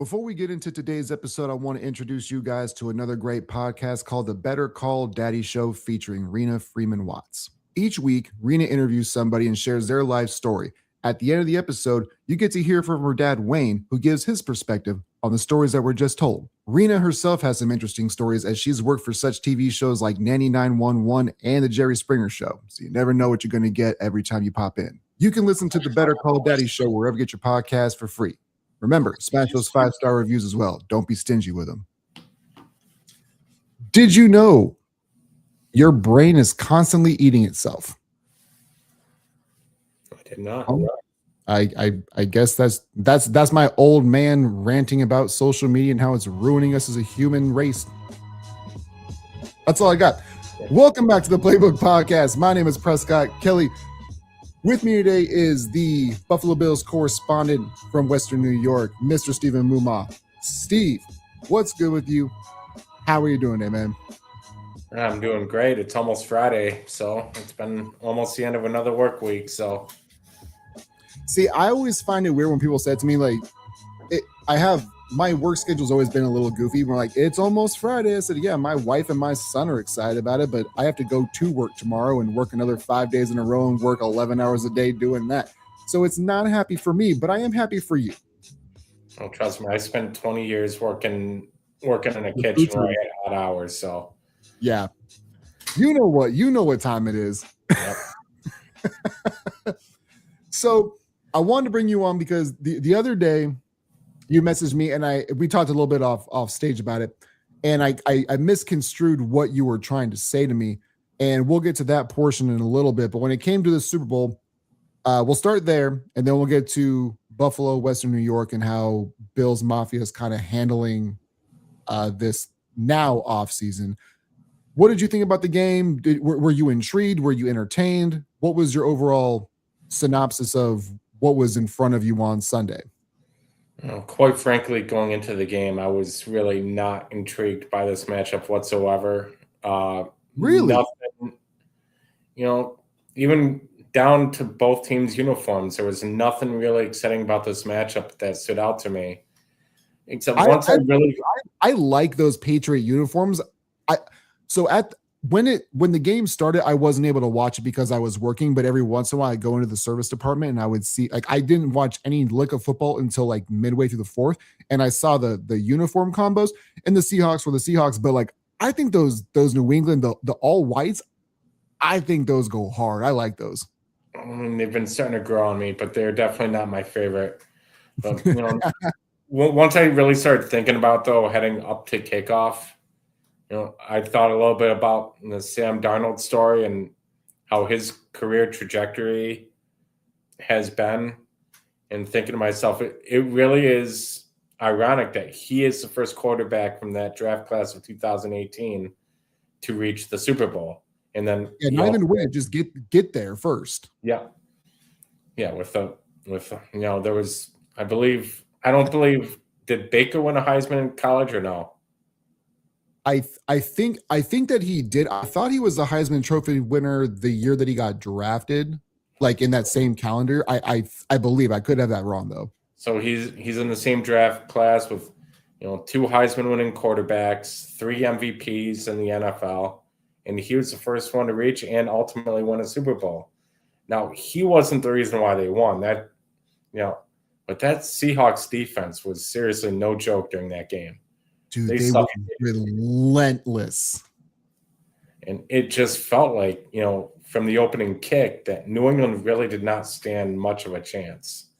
Before we get into today's episode, I want to introduce you guys to another great podcast called The Better Call Daddy Show featuring Rena Freeman Watts. Each week, Rena interviews somebody and shares their life story. At the end of the episode, you get to hear from her dad, Wayne, who gives his perspective on the stories that were just told. Rena herself has some interesting stories as she's worked for such TV shows like Nanny 911 and The Jerry Springer Show, so you never know what you're going to get every time you pop in. You can listen to The Better Call Daddy Show wherever you get your podcast for free. Remember, smash those 5-star reviews as well. Don't be stingy with them. Did you know your brain is constantly eating itself? I did not. I guess that's my old man ranting about social media and how it's ruining us as a human race. That's all I got. Welcome back to the Playbook Podcast. My name is Prescott Kelly. With me today is the Buffalo Bills correspondent from Western New York, Mr. Stephen Muma. Steve, what's good with you? How are you doing today, man? I'm doing great. It's almost Friday, so it's been almost the end of another work week. So, see, I always find it weird when people say to me, like, my work schedule's always been a little goofy. We're like, it's almost Friday. I said, yeah, my wife and my son are excited about it, but I have to go to work tomorrow and work another 5 days in a row and work 11 hours a day doing that. So it's not happy for me, but I am happy for you. Oh, trust me, I spent 20 years working in a kitchen where I had odd hours. So, yeah, you know what time it is. Yep. So I wanted to bring you on because the other day, you messaged me and we talked a little bit off stage about it, and I misconstrued what you were trying to say to me, and we'll get to that portion in a little bit. But when it came to the Super Bowl, we'll start there, and then we'll get to Buffalo, Western New York, and how Bills Mafia is kind of handling this now off season. What did you think about the game? Were you intrigued? Were you entertained? What was your overall synopsis of what was in front of you on Sunday? Quite frankly, going into the game, I was really not intrigued by this matchup whatsoever. Really? Nothing, even down to both teams' uniforms, there was nothing really exciting about this matchup that stood out to me. Except I like those Patriot uniforms. When the game started, I wasn't able to watch it because I was working, but every once in a while I go into the service department and I would see, like, I didn't watch any lick of football until like midway through the fourth. And I saw the uniform combos, and the Seahawks were the Seahawks. But like, I think those New England, the all whites, I think those go hard. I like those. They've been starting to grow on me, but they're definitely not my favorite. But, once I really started thinking about, though, heading up to kickoff, I thought a little bit about the Sam Darnold story and how his career trajectory has been, and thinking to myself, it really is ironic that he is the first quarterback from that draft class of 2018 to reach the Super Bowl. And then not even win, just get there first. Yeah. Yeah. There was, I don't believe, did Baker win a Heisman in college or no? I think that he did. I thought he was the Heisman Trophy winner the year that he got drafted, like in that same calendar. I believe. I could have that wrong though. So he's in the same draft class with 2 Heisman winning quarterbacks, 3 MVPs in the NFL, and he was the first one to reach and ultimately win a Super Bowl. Now, he wasn't the reason why they won. But that Seahawks defense was seriously no joke during that game. Dude, they were relentless. And it just felt like, from the opening kick, that New England really did not stand much of a chance.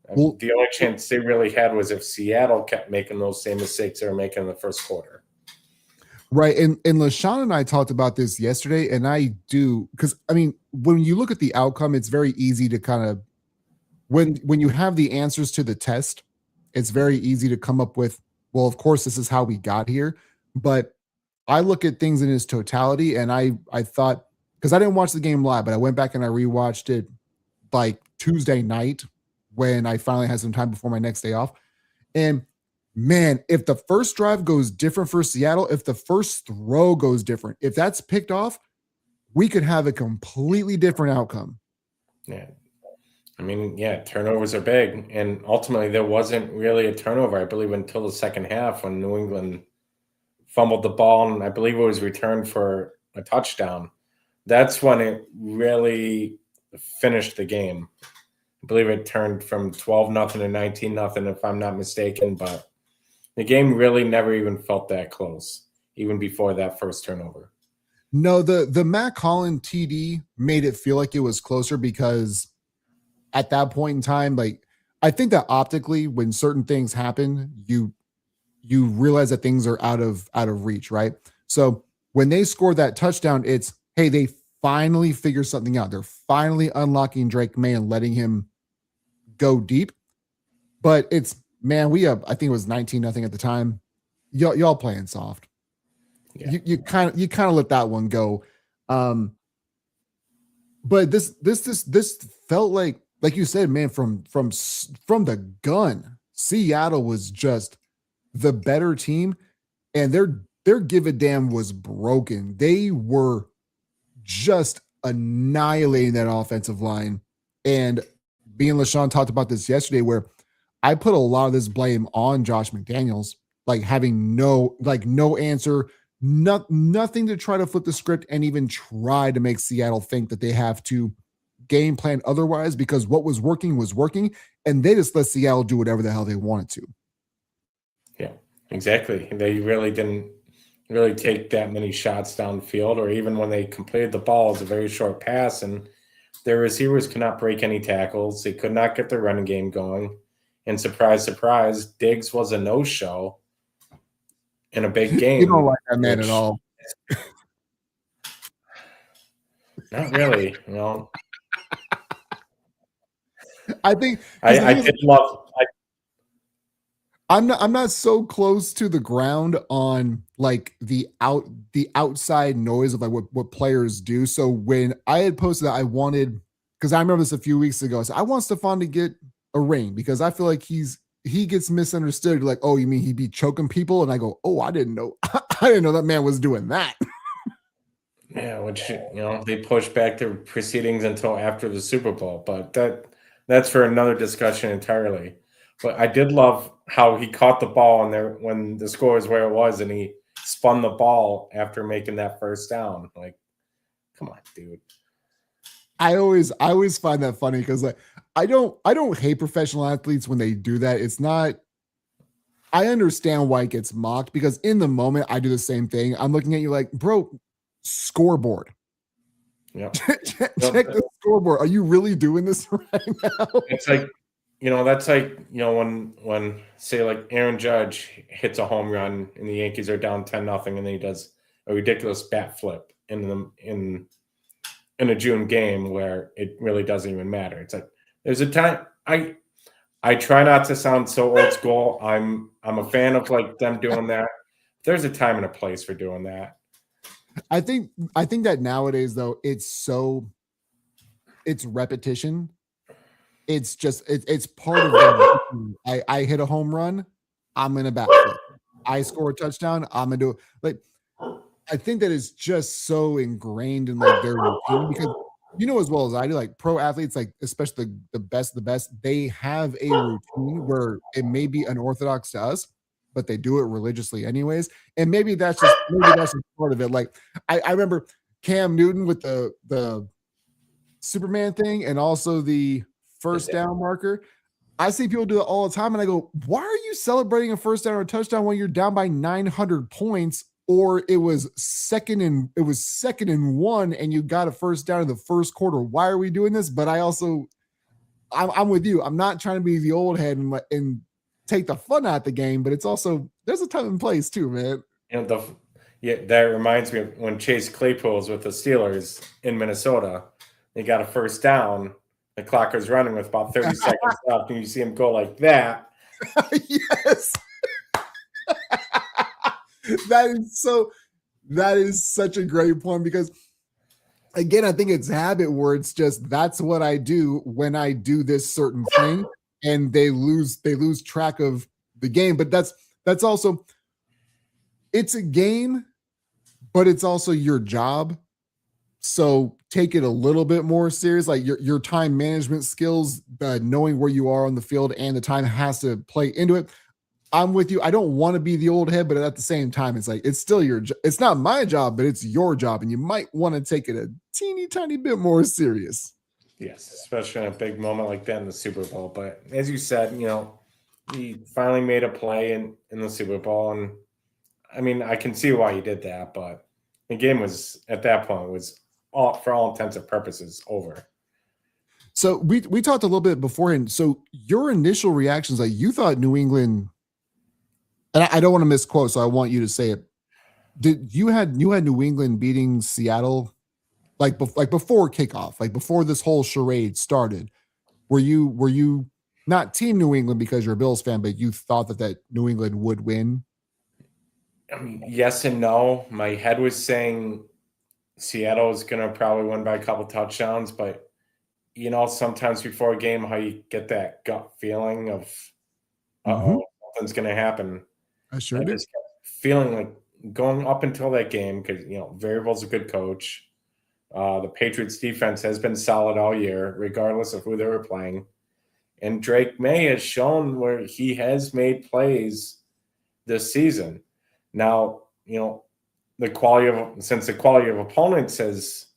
Well, the only chance they really had was if Seattle kept making those same mistakes they were making in the first quarter. Right. And LaShawn and I talked about this yesterday, and I do, because, when you look at the outcome, it's very easy to kind of, when you have the answers to the test, it's very easy to come up with, well, of course, this is how we got here. But I look at things in its totality, and I thought, because I didn't watch the game live, but I went back and I rewatched it like Tuesday night when I finally had some time before my next day off. And man, if the first drive goes different for Seattle, if the first throw goes different, if that's picked off, we could have a completely different outcome. Yeah. I mean, yeah, turnovers are big, and ultimately there wasn't really a turnover, I believe, until the second half when New England fumbled the ball, and I believe it was returned for a touchdown. That's when it really finished the game. I believe it turned from 12 nothing to 19 nothing, if I'm not mistaken. But the game really never even felt that close, even before that first turnover. No, the Matt Collin TD made it feel like it was closer because at that point in time, like I think that optically, when certain things happen, you realize that things are out of reach, right? So when they scored that touchdown, it's hey, they finally figured something out. They're finally unlocking Drake May and letting him go deep. But it's man, we have I think it was 19 nothing at the time. Y'all playing soft. Yeah. You kind of let that one go. Um, but this felt like you said, man, from the gun, Seattle was just the better team, and their give a damn was broken. They were just annihilating that offensive line. And being LaShawn talked about this yesterday, where I put a lot of this blame on Josh McDaniels, like having no answer, nothing to try to flip the script and even try to make Seattle think that they have to game plan otherwise because what was working, and they just let Seattle do whatever the hell they wanted to. Yeah, exactly. They really didn't really take that many shots downfield, or even when they completed the ball, it was a very short pass, and their receivers could not break any tackles. They could not get their running game going. And surprise, surprise, Diggs was a no-show in a big You don't game, like that man at which all. not really. You know, I think because the I thing is, did love. I'm not so close to the ground on like the outside noise of like what players do. So when I had posted that I wanted, because I remember this a few weeks ago, so I want Stephon to get a ring because I feel like he gets misunderstood. Like, oh, you mean he be choking people? And I go, oh, I didn't know, I didn't know that man was doing that. Yeah, which they pushed back the proceedings until after the Super Bowl, but that's for another discussion entirely. But I did love how he caught the ball and there when the score is where it was, and he spun the ball after making that first down. Like, come on, dude. I always find that funny because like I don't hate professional athletes when they do that. It's not I understand why it gets mocked because in the moment I do the same thing. I'm looking at you like, bro, scoreboard. Yep. Check the scoreboard. Are you really doing this right now? It's like, that's like, when say like Aaron Judge hits a home run and the Yankees are down 10-0, and then he does a ridiculous bat flip in a June game where it really doesn't even matter. It's like there's a time I try not to sound so old school. I'm a fan of like them doing that. There's a time and a place for doing that. I think that nowadays though it's repetition. It's part of the I hit a home run, I'm gonna bat flip. I score a touchdown, I'm gonna do it. Like I think that is just so ingrained in like their routine because you know as well as I do, like pro athletes, like especially the best, they have a routine where it may be unorthodox to us, but they do it religiously anyways. And maybe that's just part of it. Like I remember Cam Newton with the Superman thing and also the first down marker. I see people do it all the time, and I go, "Why are you celebrating a first down or a touchdown when you're down by 900 points?" Or it was second and 1, and you got a first down in the first quarter. Why are we doing this? But I'm with you. I'm not trying to be the old head and take the fun out the game, but it's also there's a time and place too, man. The Yeah, that reminds me of when Chase Claypool was with the Steelers in Minnesota. They got a first down. The clock was running with about 30 seconds left, and you see him go like that. Yes. that is so that is such a great point because again, I think it's habit where it's just that's what I do when I do this certain thing, and they lose track of the game. But that's also it's a game, but it's also your job So take it a little bit more serious. Like your time management skills, knowing where you are on the field and the time has to play into it. I'm with you. I don't want to be the old head, but at the same time, it's like it's still your. It's not my job, but it's your job, and you might want to take it a teeny tiny bit more serious. Yes, especially in a big moment like that in the Super Bowl. But as you said, he finally made a play in the Super Bowl, and I mean, I can see why he did that, but the game was at that point was all for all intents and purposes over. So we talked a little bit beforehand. So your initial reactions, like you thought New England, and I don't want to misquote, so I want you to say it. Did you had New England beating Seattle like before kickoff, like before this whole charade started? Were you not team New England because you're a Bills fan, but you thought that New England would win? I mean, yes and no. My head was saying Seattle is going to probably win by a couple touchdowns, but sometimes before a game, how you get that gut feeling of, Mm-hmm. something's going to happen. I sure I did. just kept feeling like going up until that game because Variable's a good coach. The Patriots defense has been solid all year, regardless of who they were playing. And Drake May has shown where he has made plays this season. Now, since the quality of opponents has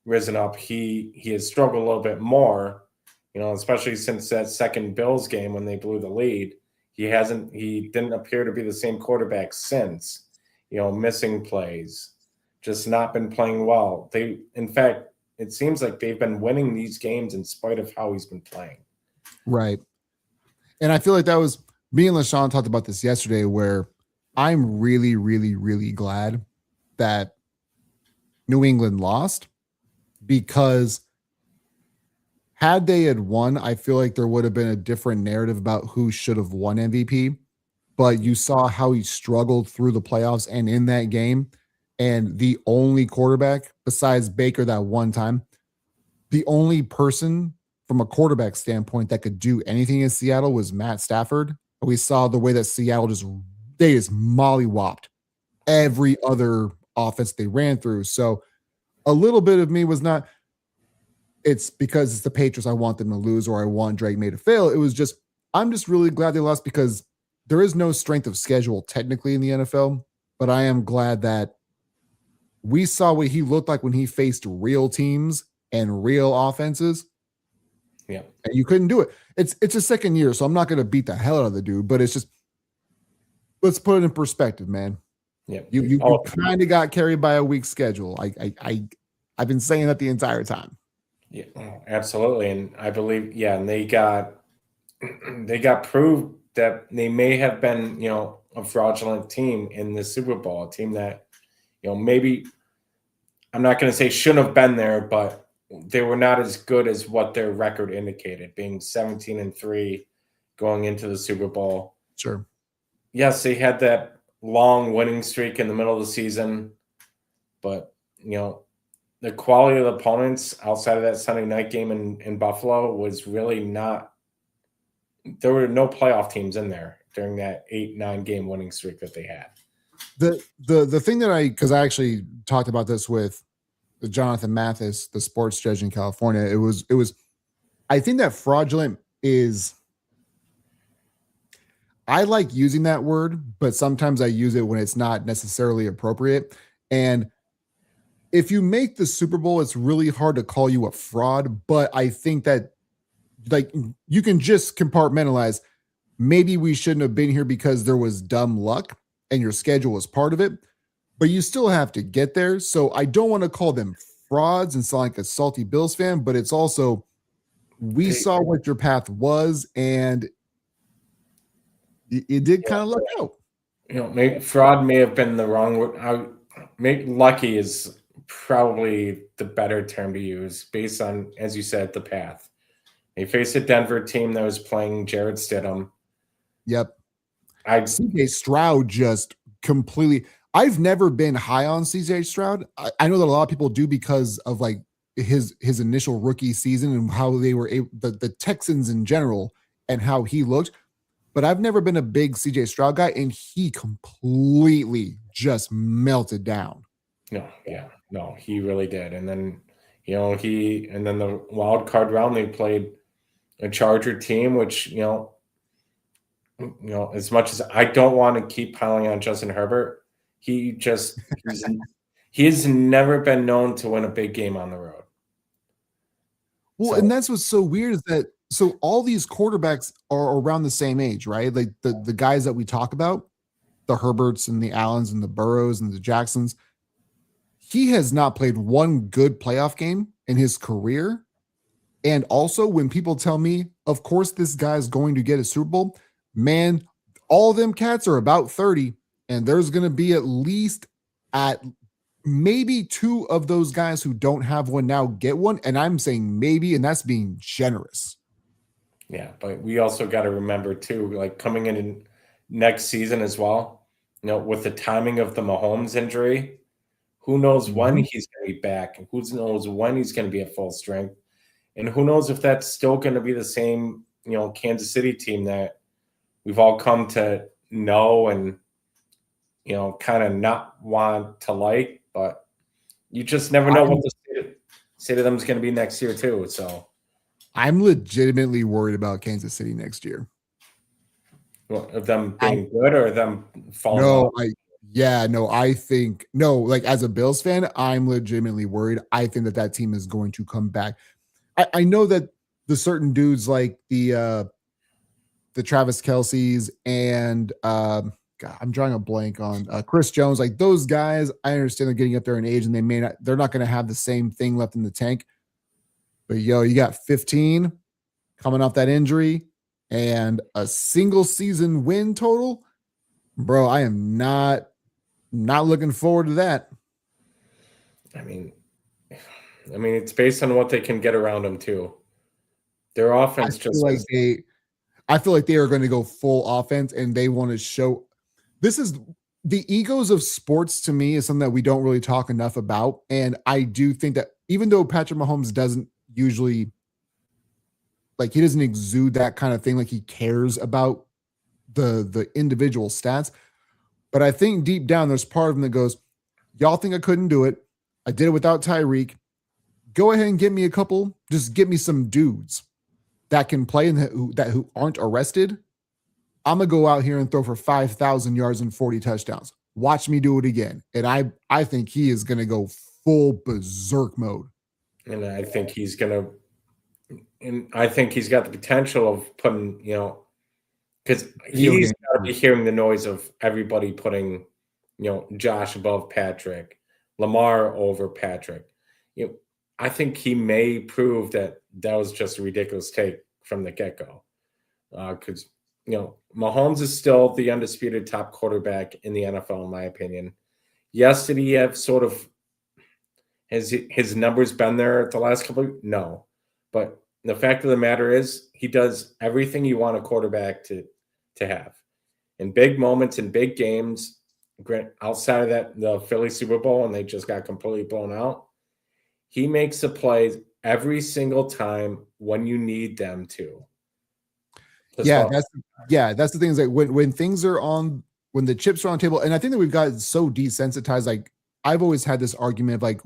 risen up, he has struggled a little bit more, especially since that second Bills game when they blew the lead. He didn't appear to be the same quarterback since, missing plays, just not been playing well. In fact, it seems like they've been winning these games in spite of how he's been playing. Right. And I feel like that was me and LaShawn talked about this yesterday, where I'm really, really, really glad that New England lost, because had they had won, I feel like there would have been a different narrative about who should have won MVP. But you saw how he struggled through the playoffs and in that game. And the only quarterback besides Baker that one time, the only person from a quarterback standpoint that could do anything in Seattle was Matt Stafford. We saw the way that Seattle they just mollywopped every other offense they ran through. So a little bit of me was not, it's because it's the Patriots, I want them to lose, or I want Drake May to fail. It was just, I'm just really glad they lost, because there is no strength of schedule technically in the NFL, but I am glad that we saw what he looked like when he faced real teams and real offenses. Yeah. And you couldn't do it. It's a second year, so I'm not going to beat the hell out of the dude, but it's just, let's put it in perspective, man. Yeah. You kind of got carried by a weak schedule. I've been saying that the entire time. Yeah, absolutely. And I believe, and they got proved that they may have been, a fraudulent team in the Super Bowl, a team that, maybe, I'm not going to say shouldn't have been there, but they were not as good as what their record indicated, being 17-3 going into the Super Bowl. Sure. Yes, they had that long winning streak in the middle of the season, but, the quality of the opponents outside of that Sunday night game in Buffalo was really not. There were no playoff teams in there during that 8-9 game winning streak that they had. The thing that because I actually talked about this with Jonathan Mathis, the sports judge in California. It was I think that fraudulent is, I like using that word, but sometimes I use it when it's not necessarily appropriate. And if you make the Super Bowl, it's really hard to call you a fraud. But I think that, like, you can just compartmentalize. Maybe we shouldn't have been here because there was dumb luck and your schedule was part of it, but you still have to get there. So I don't want to call them frauds and sound like a salty Bills fan, but it's also, we saw what your path was, and it did kind of luck out. Maybe fraud may have been the wrong word. Lucky is probably the better term to use based on, as you said, the path. They faced a Denver team that was playing Jared Stidham. Yep. CJ Stroud just completely. I've never been high on CJ Stroud. I know that a lot of people do because of like his initial rookie season and how they were able, the Texans in general, and how he looked. But I've never been a big CJ Stroud guy, and he completely just melted down. No, yeah. No, he really did. And then, and then the wild card round, they played a Charger team, which, as much as I don't want to keep piling on Justin Herbert, he's never been known to win a big game on the road. Well, So and that's what's so weird is that so all these quarterbacks are around the same age, right? Like the guys that we talk about, the Herberts and the Allens and the Burrows and the Jacksons, he has not played one good playoff game in his career. And also, when people tell me, of course, this guy's going to get a Super Bowl, man, all of them cats are about 30, and there's going to be at least at maybe two of those guys who don't have one now get one. And I'm saying maybe, and that's being generous. yeah, but we also got to remember too, like coming in next season as well, with the timing of the Mahomes injury, who knows when he's going to be back, and who knows when he's going to be at full strength, and who knows if that's still going to be the same, Kansas City team that we've all come to know and, kind of not want to like, but you just never know what the state of them is going to be next year too. So I'm legitimately worried about Kansas City next year. Of them being good or them falling No, off? I think no. Like as a Bills fan, I'm legitimately worried. I think that team is going to come back. I know that the certain dudes like the Travis Kelce's and God, I'm drawing a blank on Chris Jones. Like those guys, I understand they're getting up there in age and they're not going to have the same thing left in the tank. But you got 15 coming off that injury and a single season win total. Bro, I am not looking forward to that. I mean, it's based on what they can get around them too. Their offense I feel like they are going to go full offense and they want to show this is the egos of sports to me is something that we don't really talk enough about. And I do think that even though Patrick Mahomes doesn't usually like he doesn't exude that kind of thing, like he cares about the individual stats. But I think deep down there's part of him that goes, y'all think I couldn't do it. I did it without Tyreek. Go ahead and just get me some dudes that can play and who aren't arrested. I'm gonna go out here and throw for 5,000 yards and 40 touchdowns. Watch me do it again. And I think he is gonna go full berserk mode. And I think he's got the potential of putting, because he's got to be hearing the noise of everybody putting, Josh above Patrick, Lamar over Patrick. I think he may prove that was just a ridiculous take from the get-go. Because, Mahomes is still the undisputed top quarterback in the NFL, in my opinion. Yes, did he have sort of has his numbers been there the last couple of no. But the fact of the matter is he does everything you want a quarterback to have. In big moments, in big games, outside of that, the Philly Super Bowl, and they just got completely blown out, he makes the plays every single time when you need them to. That's the thing is like when things are on when the chips are on the table, and I think that we've got so desensitized. Like I've always had this argument of like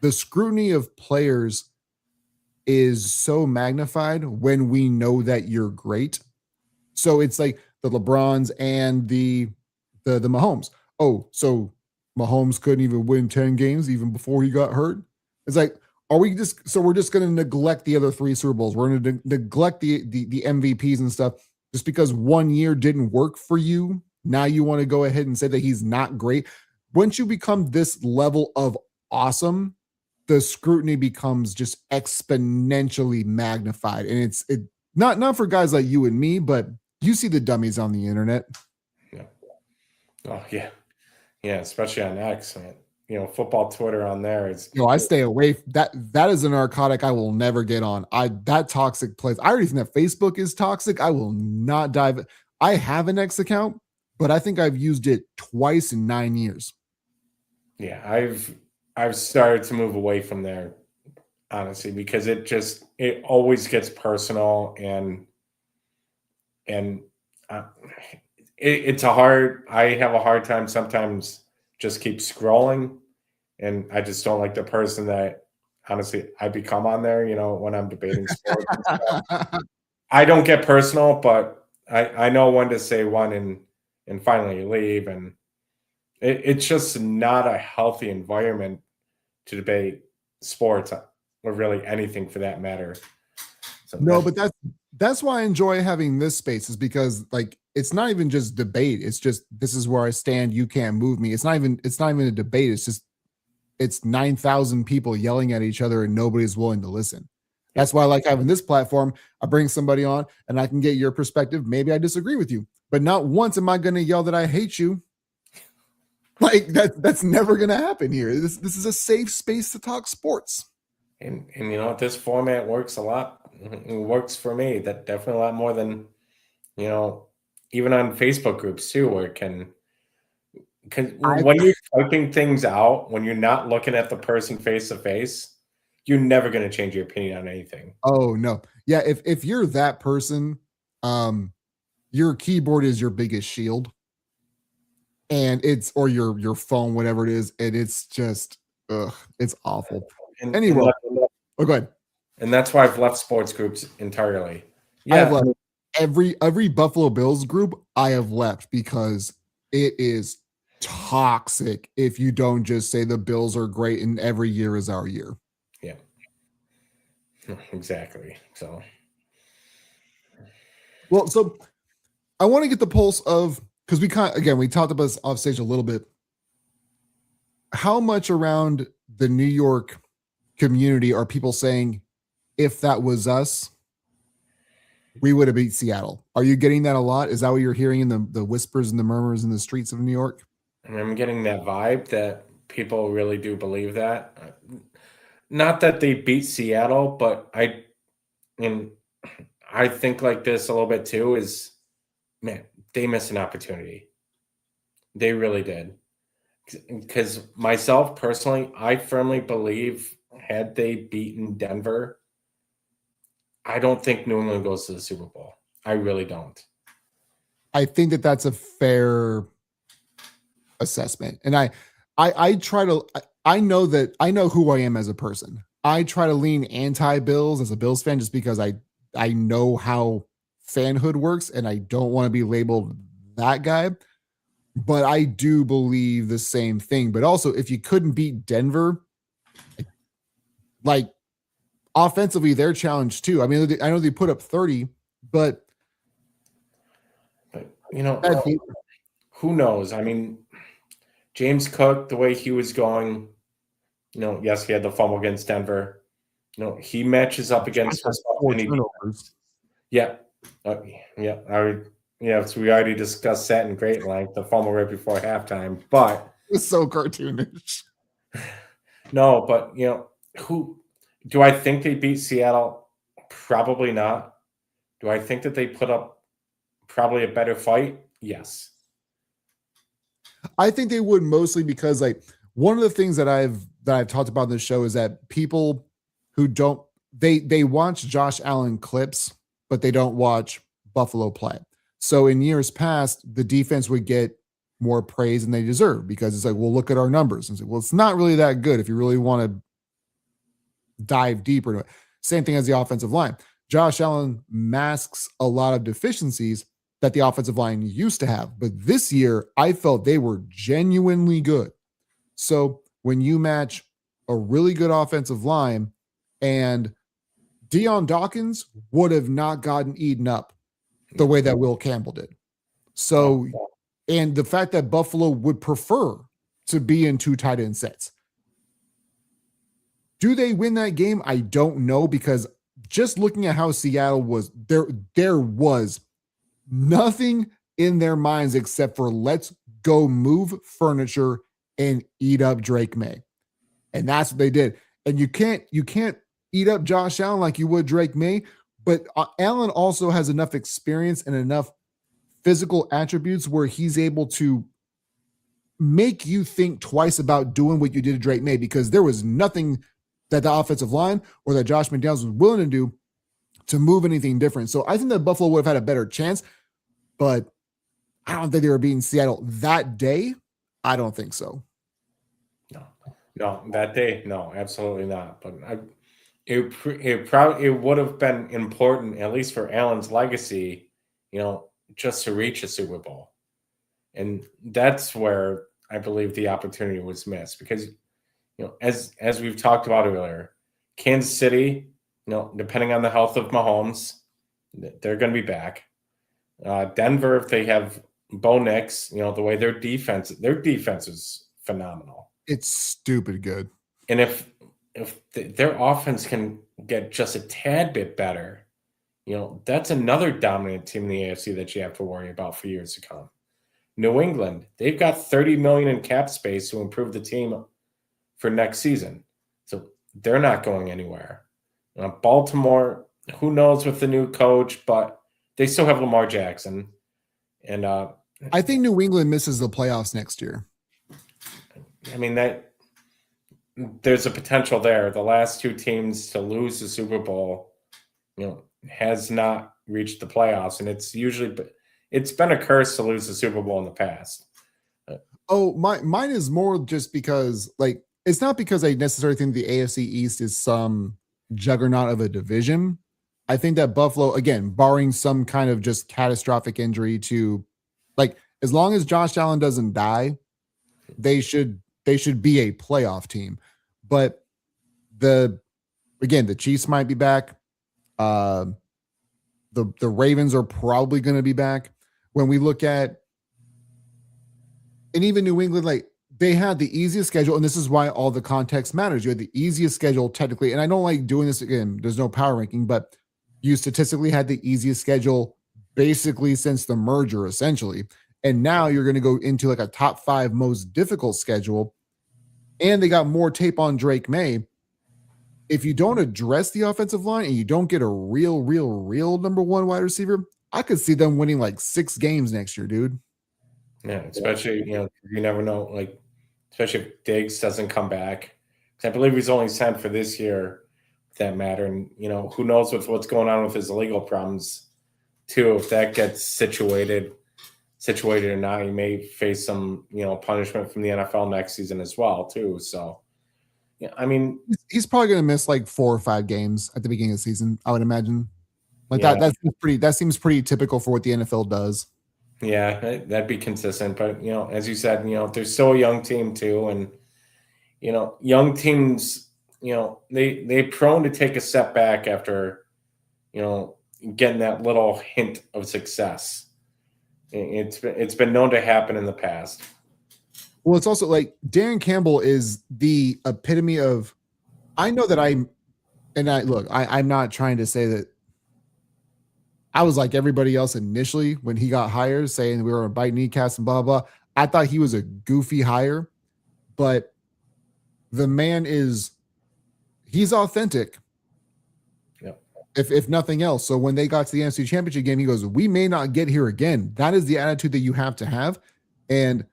the scrutiny of players is so magnified when we know that you're great. So it's like the LeBrons and the Mahomes. Oh, so Mahomes couldn't even win 10 games even before he got hurt. It's like, we're just going to neglect the other 3 Super Bowls. We're going to neglect the MVPs and stuff just because one year didn't work for you. Now you want to go ahead and say that he's not great. Once you become this level of awesome, the scrutiny becomes just exponentially magnified. And it's not for guys like you and me, but you see the dummies on the internet. Yeah. Oh yeah. Yeah, especially on X. Football Twitter on there is. I stay away. That is a narcotic I will never get on. That toxic place. I already think that Facebook is toxic. I will not dive. I have an X account, but I think I've used it twice in 9 years. Yeah, I've started to move away from there, honestly, because it always gets personal and I have a hard time sometimes just keep scrolling and I just don't like the person that honestly I become on there. When I'm debating sports and stuff. I don't get personal, but I know when to say one and finally leave, and it's just not a healthy environment to debate sports or really anything for that matter. So No, but that's why I enjoy having this space, is because like it's not even just debate. It's just, this is where I stand. You can't move me. It's not even a debate. It's 9,000 people yelling at each other and nobody's willing to listen. That's why I like having this platform. I bring somebody on and I can get your perspective. Maybe I disagree with you, but not once am I going to yell that I hate you. Like that's never going to happen here. This is a safe space to talk sports. And this format works a lot. It works for me. That definitely a lot more than even on Facebook groups too, where it can when you're typing things out, when you're not looking at the person face to face, you're never going to change your opinion on anything. Oh no. Yeah, if you're that person, your keyboard is your biggest shield. And or your phone, whatever it is, and it's just it's awful. Anyway, go ahead. And that's why I've left sports groups entirely. Yeah, I have left every Buffalo Bills group. I have left because it is toxic if you don't just say the Bills are great and every year is our year. Yeah, exactly. So I want to get the pulse of, because we talked about this off stage a little bit. How much around the New York community are people saying, if that was us, we would have beat Seattle? Are you getting that a lot? Is that what you're hearing in the whispers and the murmurs in the streets of New York? I'm getting that vibe that people really do believe that. Not that they beat Seattle, but I think like this a little bit too is, man, they missed an opportunity. They really did. Because myself personally, I firmly believe had they beaten Denver, I don't think New England goes to the Super Bowl. I really don't. I think that that's a fair assessment. And I try to, I know who I am as a person. I try to lean anti-Bills as a Bills fan just because I know how fanhood works and I don't want to be labeled that guy. But I do believe the same thing. But also, if you couldn't beat Denver, like offensively, they're challenged too. I mean, I know they put up 30, but who knows? I mean, James Cook, the way he was going, yes, he had the fumble against Denver. He matches up against turnovers. Yeah. So we already discussed that in great length, the fumble right before halftime, but it's so cartoonish. No, but who do I think they beat Seattle? Probably not. Do I think that they put up probably a better fight? Yes. I think they would, mostly because like one of the things that I've talked about in this show is that people who don't they watch Josh Allen clips, but they don't watch Buffalo play. So in years past, the defense would get more praise than they deserve because it's like, well, look at our numbers. And it's like, well, it's not really that good if you really want to dive deeper into it. Same thing as the offensive line. Josh Allen masks a lot of deficiencies that the offensive line used to have. But this year, I felt they were genuinely good. So when you match a really good offensive line, and Deion Dawkins would have not gotten eaten up the way that Will Campbell did. So, and the fact that Buffalo would prefer to be in two tight end sets. Do they win that game? I don't know, because just looking at how Seattle was, there was nothing in their minds except for let's go move furniture and eat up Drake May. And that's what they did. And you can't eat up Josh Allen like you would Drake May, but Allen also has enough experience and enough physical attributes where he's able to make you think twice about doing what you did to Drake May, because there was nothing that the offensive line or that Josh McDaniels was willing to do to move anything different. So I think that Buffalo would have had a better chance, but I don't think they were beating Seattle that day. I don't think so. No, that day, no, absolutely not. But it would have been important, at least for Allen's legacy, just to reach a Super Bowl, and that's where I believe the opportunity was missed because as we've talked about earlier, Kansas City, depending on the health of Mahomes, they're going to be back. Denver, if they have Bo Nix, the way their defense is phenomenal. It's stupid good. And if their offense can get just a tad bit better, that's another dominant team in the AFC that you have to worry about for years to come. New England, they've got $30 million in cap space to improve the team for next season, so they're not going anywhere. Baltimore, who knows with the new coach, but they still have Lamar Jackson, and I think New England misses the playoffs next year. I mean that there's a potential there. The last two teams to lose the Super Bowl, has not reached the playoffs, and it's been a curse to lose the Super Bowl in the past. Oh, mine is more just because it's not because I necessarily think the AFC East is some juggernaut of a division. I think that Buffalo, again, barring some kind of just catastrophic injury to, as long as Josh Allen doesn't die, they should be a playoff team. But the Chiefs might be back. The Ravens are probably going to be back. When we look at, and even New England, they had the easiest schedule, and this is why all the context matters. You had the easiest schedule technically, and I don't like doing this again. There's no power ranking, but you statistically had the easiest schedule basically since the merger, essentially. And now you're going to go into a top 5 most difficult schedule, and they got more tape on Drake May. If you don't address the offensive line and you don't get a real number 1 wide receiver, I could see them winning 6 games next year, dude. Yeah, especially, you never know, especially if Diggs doesn't come back. I believe he's only signed for this year, for that matter. And, who knows with what's going on with his legal problems, too. If that gets situated or not, he may face some, punishment from the NFL next season as well, too. So, yeah, I mean, he's probably going to miss 4 or 5 games at the beginning of the season, I would imagine. That seems pretty typical for what the NFL does. Yeah, that'd be consistent. But, as you said, they're still a young team too. And, young teams, they're prone to take a step back after, getting that little hint of success. It's been known to happen in the past. Well, it's also Darren Campbell is the epitome of, I know that I'm not trying to say that I was like everybody else initially when he got hired, saying we were going to bite kneecaps and blah, blah. I thought he was a goofy hire, but the man he's authentic. Yep. If nothing else. So when they got to the NFC Championship game, he goes, we may not get here again. That is the attitude that you have to have. And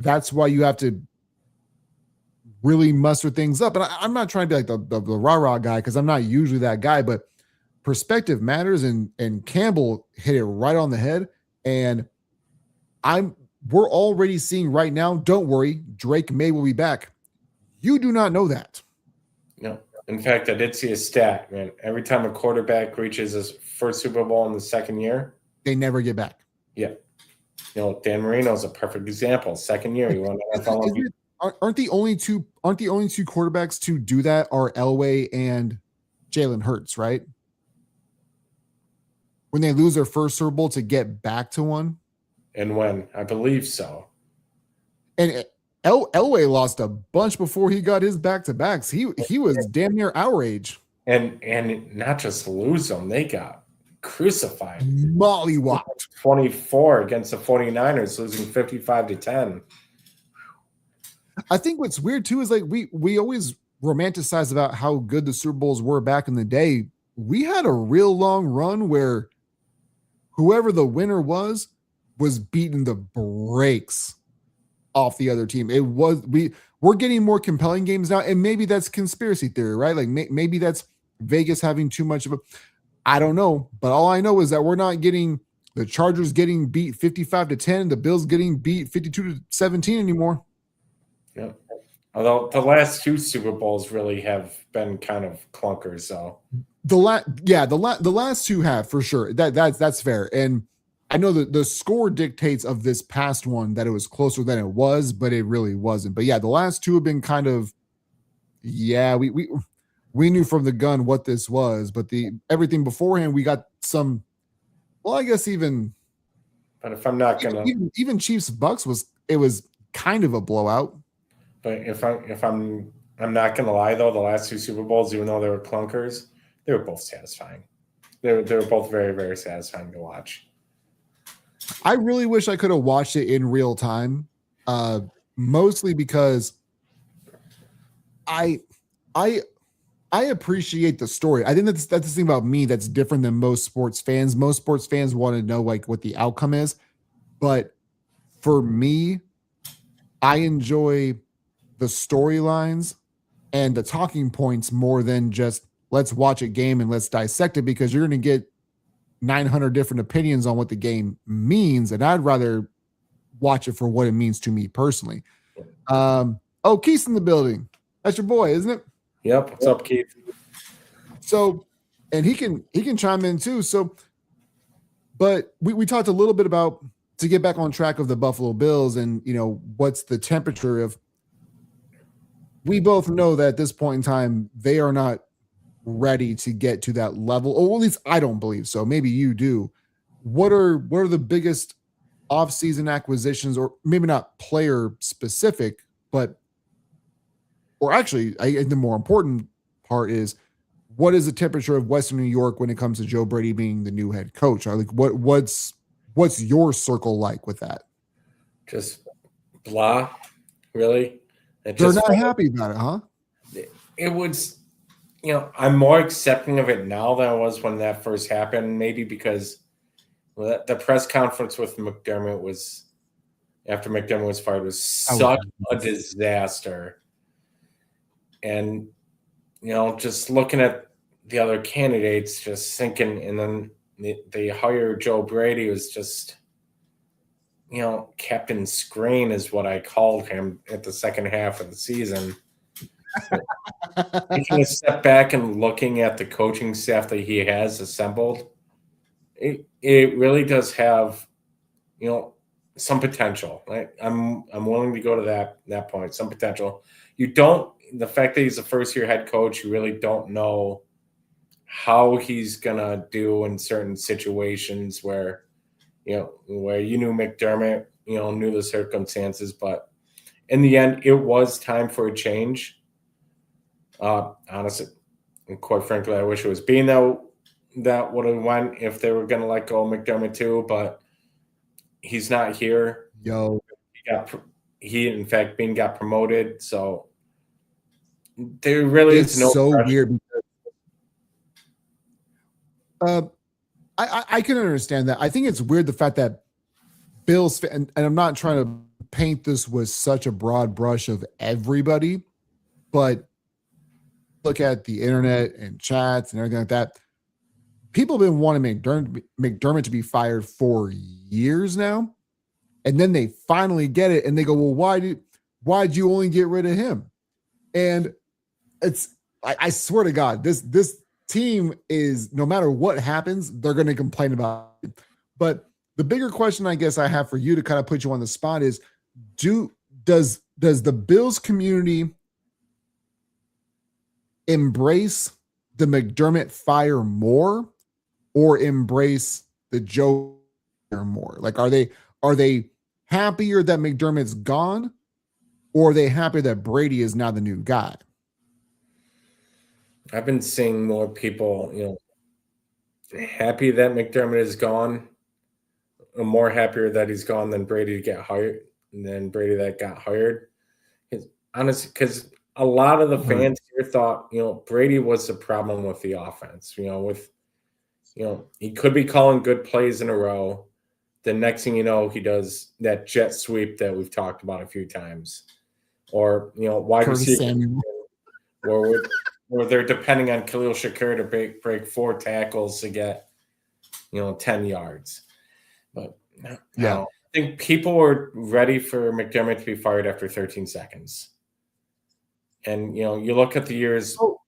that's why you have to really muster things up. And I'm not trying to be the rah-rah guy, because I'm not usually that guy, but perspective matters, and Campbell hit it right on the head. And we're already seeing right now, don't worry, Drake May will be back. You do not know that. No. In fact, I did see a stat, man. Every time a quarterback reaches his first Super Bowl in the second year, they never get back. Yeah. Dan Marino's a perfect example. Second year, he won NFL MVP. Aren't the only two quarterbacks to do that are Elway and Jalen Hurts, right? When they lose their first Super Bowl to get back to one. And when? I believe so. And Elway lost a bunch before he got his back-to-backs. He was damn near our age. And not just lose them, they got crucified. Mollywopped. 24 against the 49ers, losing 55-10. I think what's weird too is we always romanticize about how good the Super Bowls were back in the day. We had a real long run where whoever the winner was beating the brakes off the other team. We're getting more compelling games now, and maybe that's conspiracy theory, right? Maybe that's Vegas having too much of a, I don't know, but all I know is that we're not getting the Chargers getting beat 55-10, the Bills getting beat 52-17 anymore. Yeah. Although the last two Super Bowls really have been kind of clunkers, so The last two have for sure. That's fair. And I know that the score dictates of this past one that it was closer than it was, but it really wasn't. But yeah, the last two have been kind of we knew from the gun what this was, but the everything beforehand we got some. Well, I guess but if I'm not gonna, even Chiefs Bucks was kind of a blowout. but I'm not gonna lie though, the last two Super Bowls, even though they were clunkers, they were both satisfying. They were both very, very satisfying to watch. I really wish I could have watched it in real time, mostly because I I I appreciate the story. I think that's the thing about me that's different than most sports fans. Most sports fans want to know like what the outcome is, but for me, I enjoy the storylines and the talking points more than just let's watch a game and let's dissect it because you're going to get 900 different opinions on what the game means, and I'd rather watch it for what it means to me personally. Oh, Keith's in the building. That's your boy, isn't it? Yep. What's up, Keith? So, and he can chime in too. So, but we talked a little bit about to get back on track of the Buffalo Bills and what's the temperature of. We both know that at this point in time they are not ready to get to that level. Or at least I don't believe so. Maybe you do. What are the biggest off-season acquisitions, or maybe not player specific, but or actually, the more important part is what is the temperature of Western New York when it comes to Joe Brady being the new head coach? Like what's your circle like with that? Just blah, really. They're not happy about it, huh? It was, I'm more accepting of it now than I was when that first happened. Maybe because the press conference with McDermott was after McDermott was fired was such a disaster. And, just looking at the other candidates, just thinking, and then they hire Joe Brady was just, Captain Screen is what I called him at the second half of the season. Taking a step back and looking at the coaching staff that he has assembled, it really does have, some potential. Right? I'm willing to go to that point. Some potential. The fact that he's a first year head coach, you really don't know how he's gonna do in certain situations where where you knew McDermott, knew the circumstances, but in the end, it was time for a change. Honestly, and quite frankly, I wish it was Bean that would have went if they were going to let go of McDermott too, but he's not here. He in fact Bean got promoted, so there really is no. It's so weird. I can understand that. I think it's weird the fact that Bills, and I'm not trying to paint this with such a broad brush of everybody, but look at the internet and chats and everything like that. People have been wanting McDermott to be fired for years now, and then they finally get it, and they go, "Well, why'd you only get rid of him?" And I swear to God, this team is, no matter what happens, they're going to complain about it. But the bigger question I guess I have for you to kind of put you on the spot is, does the Bills community embrace the McDermott fire more or embrace the Joe fire more? Like, are they happier that McDermott's gone, or are they happy that Brady is now the new guy? I've been seeing more people, happy that McDermott is gone. I'm more happier that he's gone than Brady to get hired, than Brady that got hired. Honestly, because a lot of the fans here thought, Brady was the problem with the offense. He could be calling good plays in a row. The next thing you know, he does that jet sweep that we've talked about a few times, or wide receiver, where they're depending on Khalil Shakir to break 4 tackles to get 10 yards. But I think people were ready for McDermott to be fired after 13 seconds. And you look at the years Oh,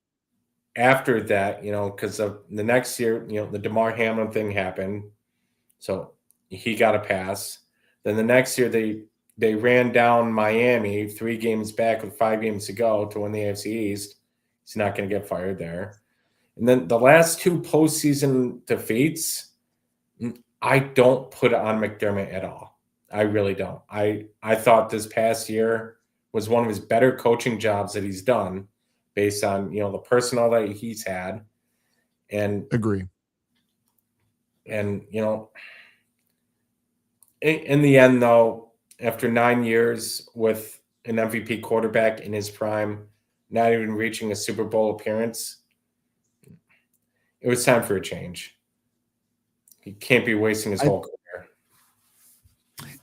after that, because of the next year, the DeMar Hamlin thing happened, so he got a pass. Then the next year they ran down Miami 3 games back with 5 games to go to win the AFC East. He's not going to get fired there. And then the last 2 postseason defeats, I don't put it on McDermott at all. I really don't. I thought this past year was one of his better coaching jobs that he's done, based on the personnel that he's had, and agree. and in the end, though, after 9 years with an MVP quarterback in his prime, not even reaching a Super Bowl appearance, it was time for a change. He can't be wasting his whole career.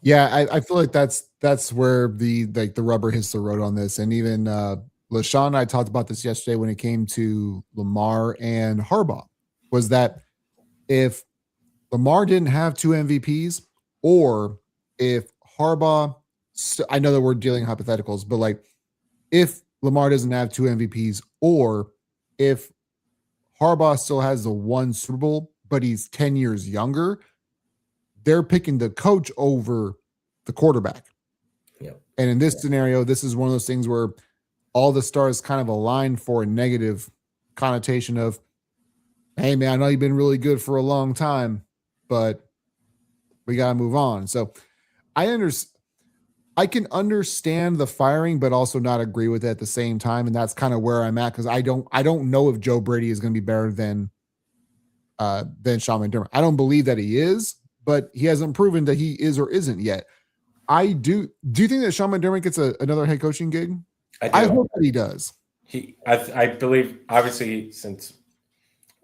Yeah, I feel like that's where the rubber hits the road on this. And even LaShawn and I talked about this yesterday when it came to Lamar and Harbaugh, was that if Lamar didn't have 2 MVPs, or if Harbaugh, I know that we're dealing hypotheticals, but like if Lamar doesn't have 2 MVPs, or if Harbaugh still has the 1 Super Bowl, but he's 10 years younger, they're picking the coach over the quarterback. Yeah. And in this scenario, this is one of those things where all the stars kind of align for a negative connotation of, hey, man, I know you've been really good for a long time, but we got to move on. So I can understand the firing, but also not agree with it at the same time. And that's kind of where I'm at, because I don't know if Joe Brady is going to be better than Sean McDermott. I don't believe that he is, but he hasn't proven that he is or isn't yet. I do. Do you think that Sean McDermott gets another head coaching gig? I hope that he does. I believe, obviously, since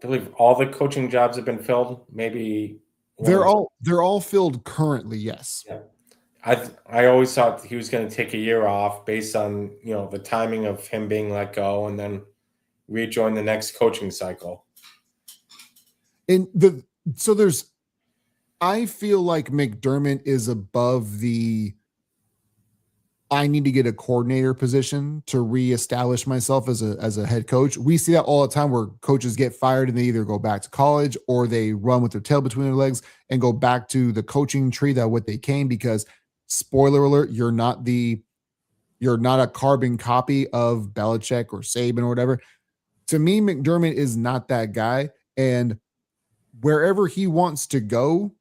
I believe all the coaching jobs have been filled, maybe they're all filled currently. Yes. Yeah. I always thought he was going to take a year off based on the timing of him being let go, and then rejoin the next coaching cycle. I feel like McDermott is above the I need to get a coordinator position to reestablish myself as a head coach. We see that all the time where coaches get fired and they either go back to college or they run with their tail between their legs and go back to the coaching tree that what they came, because spoiler alert, you're not a carbon copy of Belichick or Saban or whatever. To me, McDermott is not that guy. And wherever he wants to go,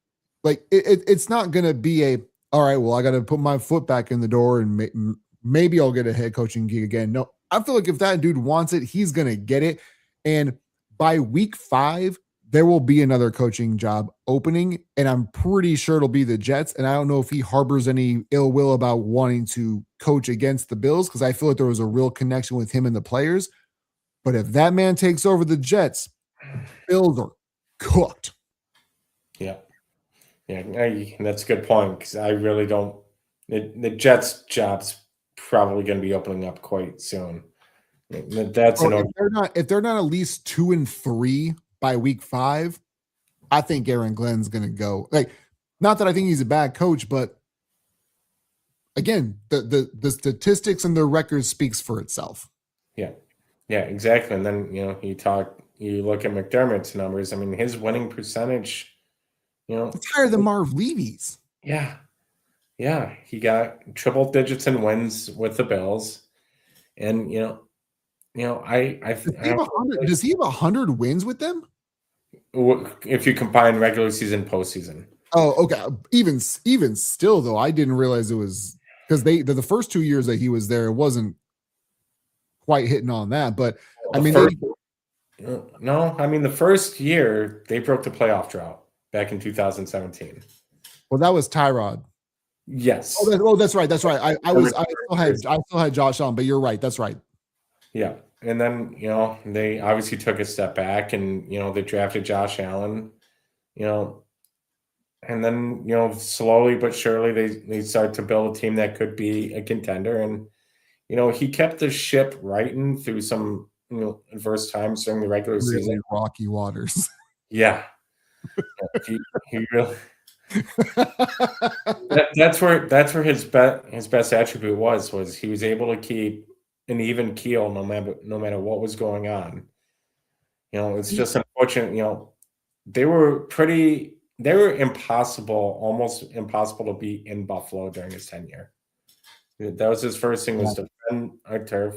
like it's not going to be all right, well, I got to put my foot back in the door and maybe I'll get a head coaching gig again. No, I feel like if that dude wants it, he's going to get it. And by week 5, there will be another coaching job opening, and I'm pretty sure it'll be the Jets. And I don't know if he harbors any ill will about wanting to coach against the Bills, because I feel like there was a real connection with him and the players. But if that man takes over the Jets, Bills are cooked. Yeah. That's a good point, because I really don't. The Jets' job's probably going to be opening up quite soon. That's if they're not at least 2-3 by week 5, I think Aaron Glenn's going to go. Like, not that I think he's a bad coach, but again, the statistics and the record speaks for itself. Yeah, exactly. And then you look at McDermott's numbers. I mean, his winning percentage, it's higher than Marv Levy's. Yeah, he got triple digits in wins with the Bills, and does he have 100 wins with them? If you combine regular season, postseason. Oh, okay. Even still, though, I didn't realize it was, because the first 2 years that he was there, it wasn't quite hitting on that. But I mean, the first year they broke the playoff drought back in 2017. Well, that was Tyrod. Yes. That's right. I still had Josh on, but you're right. That's right. Yeah. And then, they obviously took a step back, and, they drafted Josh Allen, and then, slowly but surely they started to build a team that could be a contender. And, he kept the ship righting through some, adverse times during the regular season. Rocky waters. Yeah. He really. That's where his best attribute was he was able to keep an even keel no matter what was going on. It's just unfortunate. They were impossible, almost impossible to beat in Buffalo during his tenure. That was his first thing, was defend our turf,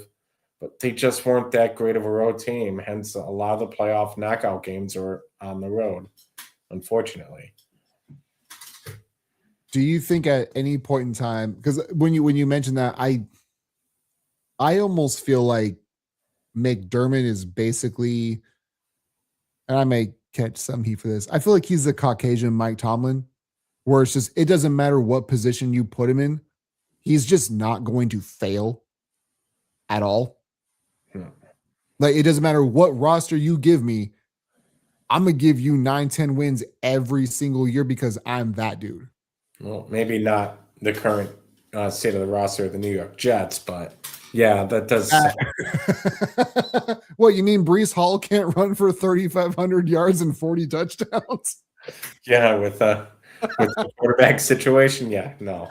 but they just weren't that great of a road team. Hence, a lot of the playoff knockout games are on the road, unfortunately. Do you think at any point in time, because when you mentioned that, I almost feel like McDermott is basically, and I may catch some heat for this, I feel like he's the Caucasian Mike Tomlin, where it's just, it doesn't matter what position you put him in, he's just not going to fail at all. Like, it doesn't matter what roster you give me, I'm gonna give you 9-10 wins every single year because I'm that dude. Well, maybe not the current state of the roster of the New York Jets, but yeah, that does. What, you mean Brees Hall can't run for 3,500 yards and 40 touchdowns? Yeah, with the quarterback situation, yeah, no.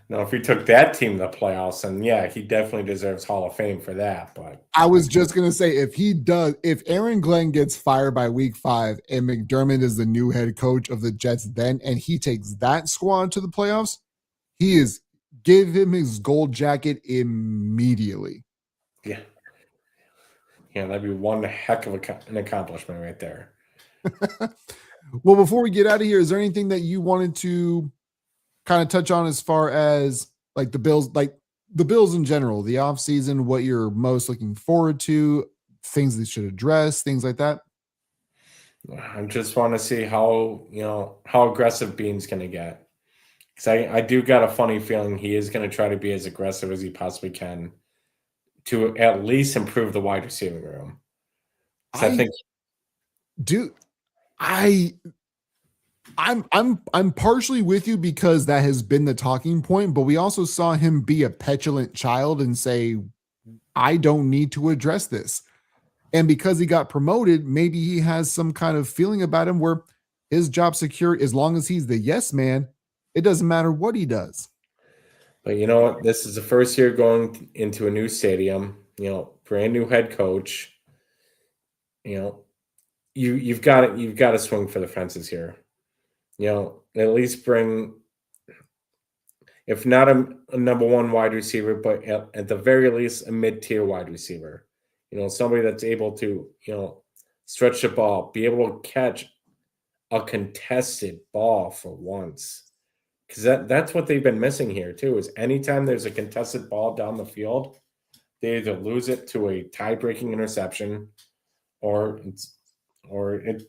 No, if he took that team to the playoffs, then yeah, he definitely deserves Hall of Fame for that. But I was just gonna say, if Aaron Glenn gets fired by week 5 and McDermott is the new head coach of the Jets then, and he takes that squad to the playoffs, give him his gold jacket immediately. yeah, that'd be one heck of an accomplishment right there. Well, before we get out of here, is there anything that you wanted to kind of touch on as far as like the Bills in general, the offseason, what you're most looking forward to, things they should address, things like that? I just want to see how aggressive Bean's going to get, because I do got a funny feeling he is going to try to be as aggressive as he possibly can to at least improve the wide receiving room. I think, dude, I'm partially with you because that has been the talking point, but we also saw him be a petulant child and say, I don't need to address this. And because he got promoted, maybe he has some kind of feeling about him where his job secure, as long as he's the yes man, it doesn't matter what he does. but you know what? This is the first year going into a new stadium, brand new head coach. You've got to swing for the fences here. At least bring, if not a number one wide receiver, but at the very least a mid-tier wide receiver. Somebody that's able to, stretch the ball, be able to catch a contested ball for once. Because that's what they've been missing here too, is anytime there's a contested ball down the field, they either lose it to a tie-breaking interception or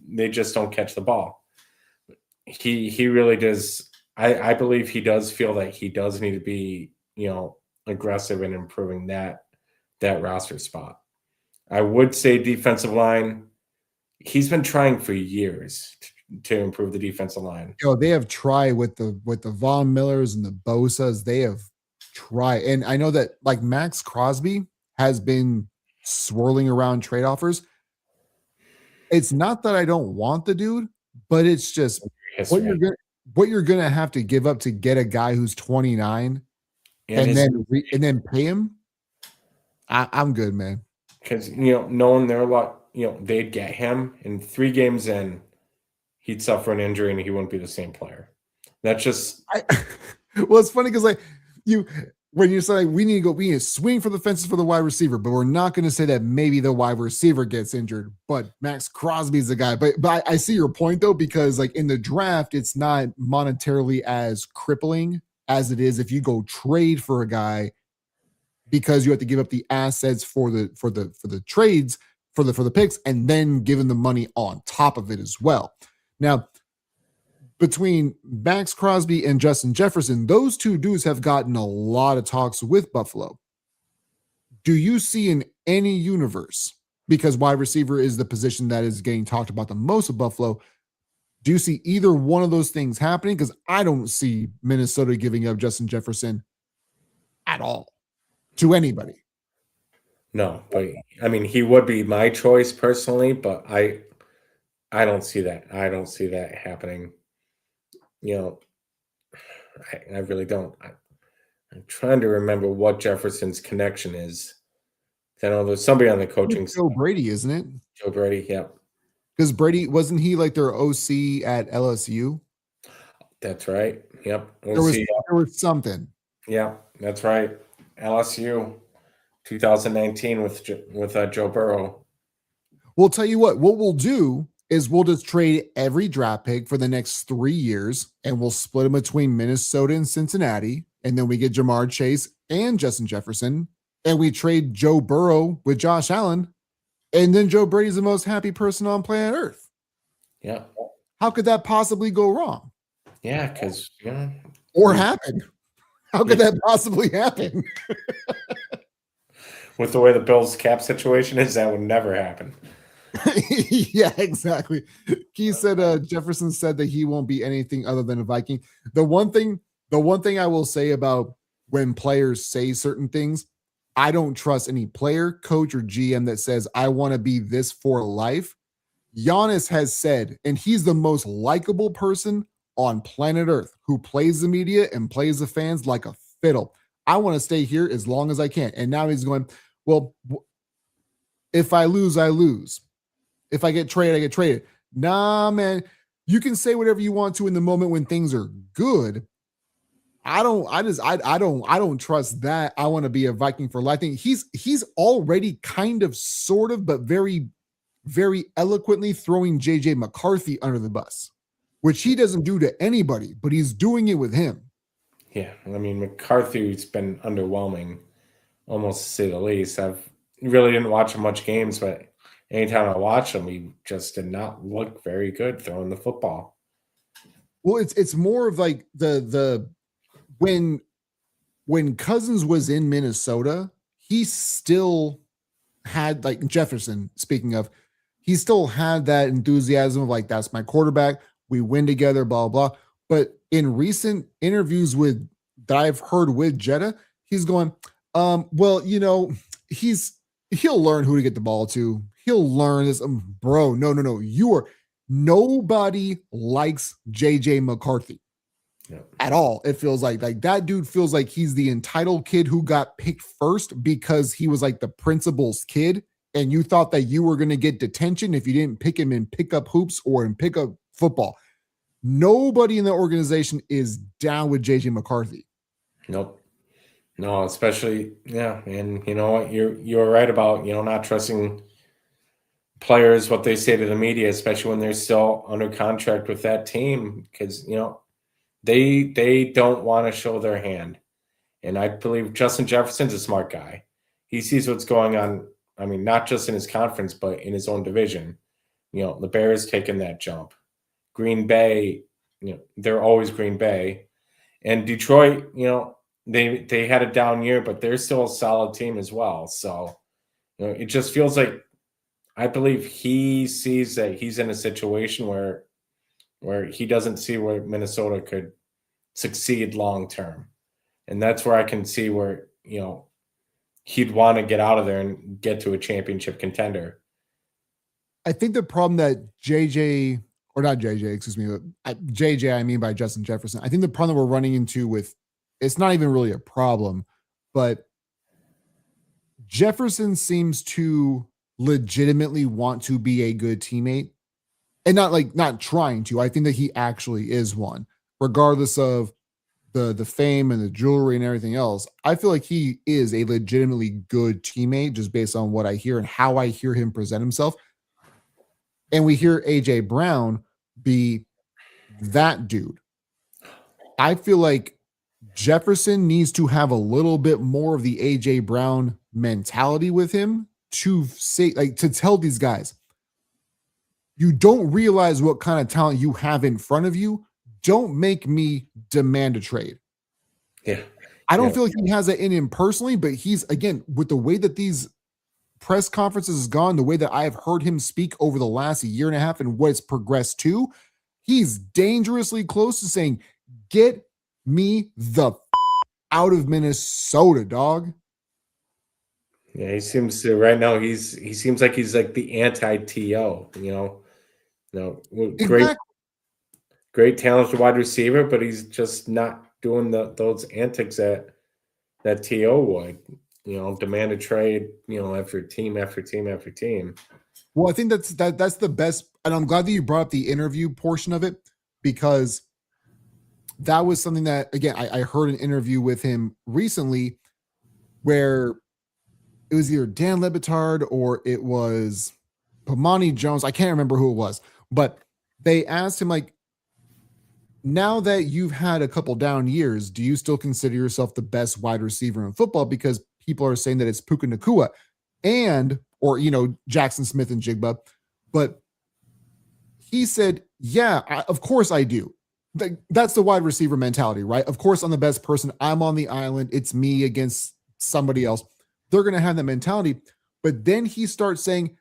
they just don't catch the ball. He really does. I believe he does feel that he does need to be, aggressive in improving that roster spot. I would say defensive line, he's been trying for years to improve the defensive line. They have tried with the Von Millers and the Bosas. They have tried. And I know that like Max Crosby has been swirling around trade offers. It's not that I don't want the dude, but it's just what you're gonna have to give up to get a guy who's 29 and then pay him. I'm good, man. Because knowing they're they'd get him, and 3 games in, he'd suffer an injury and he wouldn't be the same player. That's just well, it's funny because when you say we need to swing for the fences for the wide receiver, but we're not going to say that maybe the wide receiver gets injured, but Max Crosby's the guy. But I see your point though, because like in the draft, it's not monetarily as crippling as it is if you go trade for a guy, because you have to give up the assets for the trades for the picks and then giving the money on top of it as well. Now, between Max Crosby and Justin Jefferson, those two dudes have gotten a lot of talks with Buffalo. Do you see in any universe, because wide receiver is the position that is getting talked about the most of Buffalo, do you see either one of those things happening? Because I don't see Minnesota giving up Justin Jefferson at all to anybody. No, but I mean, he would be my choice personally, but I don't see that. I don't see that happening. I really don't. I'm trying to remember what Jefferson's connection is. I know there's somebody on the coaching Joe staff. Brady, isn't it? Joe Brady, yeah, Because Brady wasn't he like their OC at LSU? that's right. Yep, we'll There was see. there was something. Yeah, that's right. LSU, 2019 with Joe Burrow. We'll tell you what we'll do is we'll just trade every draft pick for the next 3 years and we'll split them between Minnesota and Cincinnati. And then we get Jamar Chase and Justin Jefferson. And we trade Joe Burrow with Josh Allen. And then Joe Brady's the most happy person on planet Earth. Yeah, How could that possibly go wrong? yeah, because Or happen? How could that possibly happen? with the way the Bills cap situation is, that would never happen. Yeah, exactly. He said Jefferson said that he won't be anything other than a Viking. The one thing I will say about when players say certain things, I don't trust any player, coach, or GM that says I want to be this for life. Giannis has said, and he's the most likable person on planet Earth who plays the media and plays the fans like a fiddle. I want to stay here as long as I can. And now he's going, well, if I lose, I lose. If I get traded, I get traded. Nah, man. You can say whatever you want to in the moment when things are good. I don't trust that. I want to be a Viking for life. I think he's already kind of sort of, but very, very eloquently throwing JJ McCarthy under the bus, which he doesn't do to anybody, but he's doing it with him. Yeah, I mean McCarthy's been underwhelming, almost to say the least. I've really didn't watch much games, but anytime I watch him, he just did not look very good throwing the football. Well, it's more of like the when Cousins was in Minnesota, he still had like Jefferson, speaking of, he still had that enthusiasm of like, that's my quarterback. We win together, blah, blah. But in recent interviews with that I've heard with Jetta, he's going, well, he'll learn who to get the ball to. He'll learn this. Bro, no. Nobody likes JJ McCarthy. Yep. At all. It feels like that dude feels like he's the entitled kid who got picked first because he was like the principal's kid, and you thought that you were going to get detention if you didn't pick him in pickup hoops or in pickup football. Nobody in the organization is down with JJ McCarthy. Nope. No, especially and you know what, you're right about not trusting players, what they say to the media, especially when they're still under contract with that team, because they don't want to show their hand. And I believe Justin Jefferson's a smart guy. He sees what's going on. I mean, not just in his conference, but in his own division. The Bears taking that jump. Green Bay, they're always Green Bay. And Detroit, they had a down year, but they're still a solid team as well. So, it just feels like, I believe he sees that he's in a situation where he doesn't see where Minnesota could succeed long term. And that's where I can see where, he'd want to get out of there and get to a championship contender. I think the problem that JJ, or not JJ, excuse me, JJ, I mean by Justin Jefferson. I think the problem that we're running into with, it's not even really a problem, but Jefferson seems to legitimately want to be a good teammate and not trying to. I think that he actually is one, regardless of the fame and the jewelry and everything else. I feel like he is a legitimately good teammate just based on what I hear and how I hear him present himself. And we hear AJ Brown be that dude. I feel like Jefferson needs to have a little bit more of the AJ Brown mentality with him to say, to tell these guys, you don't realize what kind of talent you have in front of you. Don't make me demand a trade. Yeah. I don't feel like he has that in him personally, but he's, again, with the way that these press conferences has gone, the way that I've heard him speak over the last year and a half and what it's progressed to, he's dangerously close to saying, get me the out of Minnesota, dog. Yeah, he seems to right now. He seems like he's like the anti-TO. Exactly. Great talented wide receiver, but he's just not doing those antics that that TO would, demand a trade, after team after team after team. Well, I think that's the best, and I'm glad that you brought up the interview portion of it, because that was something that, again, I heard an interview with him recently where it was either Dan Lebitard or it was Pamani Jones. I can't remember who it was, but they asked him, like, now that you've had a couple down years, do you still consider yourself the best wide receiver in football? Because people are saying that it's Puka Nakua and, or, Jackson Smith and Jigba. But he said, yeah, of course I do. That's the wide receiver mentality, right? Of course, I'm the best person. I'm on the island. It's me against somebody else. They're going to have that mentality. But then he starts saying,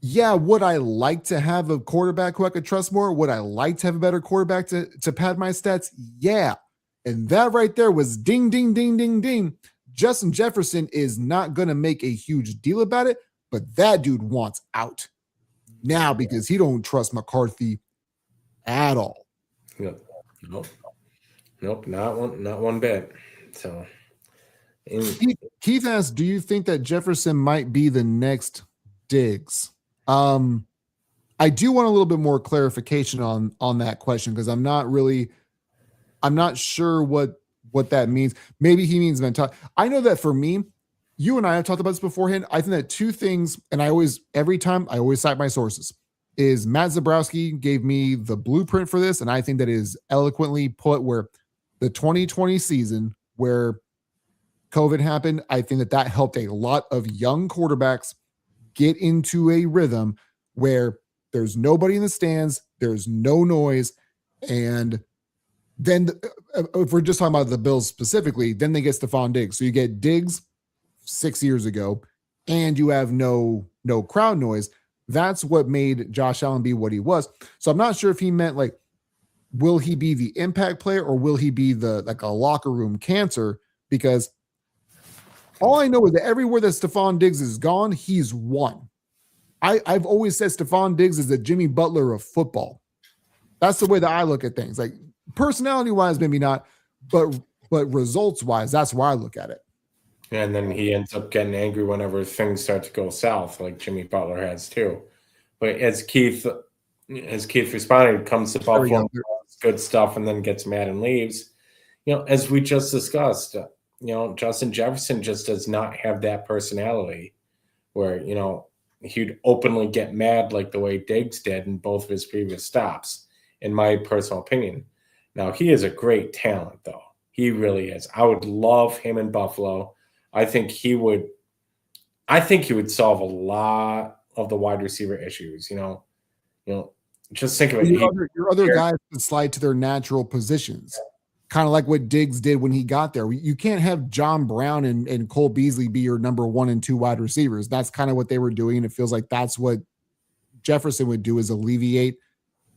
yeah, would I like to have a quarterback who I could trust more? Would I like to have a better quarterback to pad my stats? Yeah. And that right there was ding, ding, ding, ding, ding. Justin Jefferson is not going to make a huge deal about it, but that dude wants out now because he don't trust McCarthy at all. Yep. Nope, not one bit. So, Keith asks, do you think that Jefferson might be the next Diggs? I do want a little bit more clarification on that question, because I'm not sure what that means. Maybe he means mental. I know that for me, you and I have talked about this beforehand. I think that two things, and every time I always cite my sources, is Matt Zabrowski gave me the blueprint for this, and I think that is eloquently put, where the 2020 season where COVID happened, I think that helped a lot of young quarterbacks get into a rhythm where there's nobody in the stands, there's no noise, and then if we're just talking about the Bills specifically, then they get Stephon Diggs. So you get Diggs 6 years ago, and you have no crowd noise. That's what made Josh Allen be what he was. So I'm not sure if he meant, like, will he be the impact player or will he be a locker room cancer? Because all I know is that everywhere that Stephon Diggs is gone, he's won. I've always said Stephon Diggs is the Jimmy Butler of football. That's the way that I look at things. Like, personality-wise, maybe not, but results-wise, that's why I look at it. And then he ends up getting angry whenever things start to go south, like Jimmy Butler has too. But as Keith responded, comes to Buffalo, good stuff, and then gets mad and leaves. As we just discussed, Justin Jefferson just does not have that personality where, he'd openly get mad like the way Diggs did in both of his previous stops, in my personal opinion. Now, he is a great talent, though. He really is. I would love him in Buffalo. I think he would solve a lot of the wide receiver issues. Just think of it. Your other guys can slide to their natural positions, kind of like what Diggs did when he got there. You can't have John Brown and Cole Beasley be your number 1 and 2 wide receivers. That's kind of what they were doing, and it feels like that's what Jefferson would do, is alleviate